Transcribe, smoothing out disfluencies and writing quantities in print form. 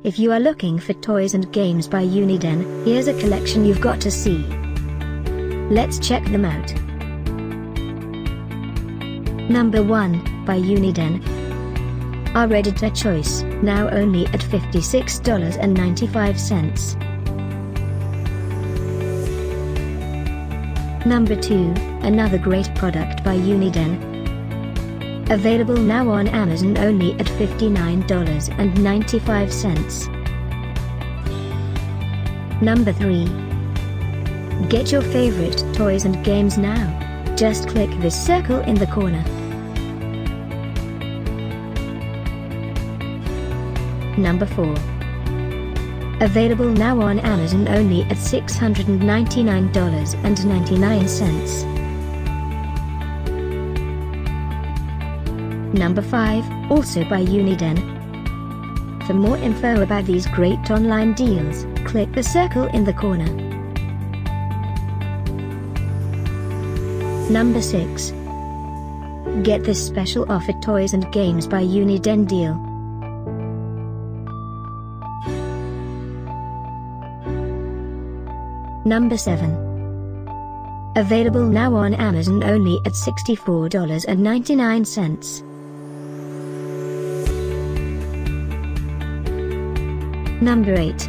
If you are looking for toys and games by Uniden, here's a collection you've got to see. Let's check them out. Number 1, by Uniden. Our editor choice, now only at $56.95. Number 2, another great product by Uniden. Available now on Amazon only at $59.95. Number 3. Get your favorite toys and games now. Just click this circle in the corner. Number 4. Available now on Amazon only at $699.99. Number 5, also by Uniden. For more info about these great online deals, click the circle in the corner. Number 6. Get this special offer toys and games by Uniden deal. Number 7. Available now on Amazon only at $64.99. Number 8.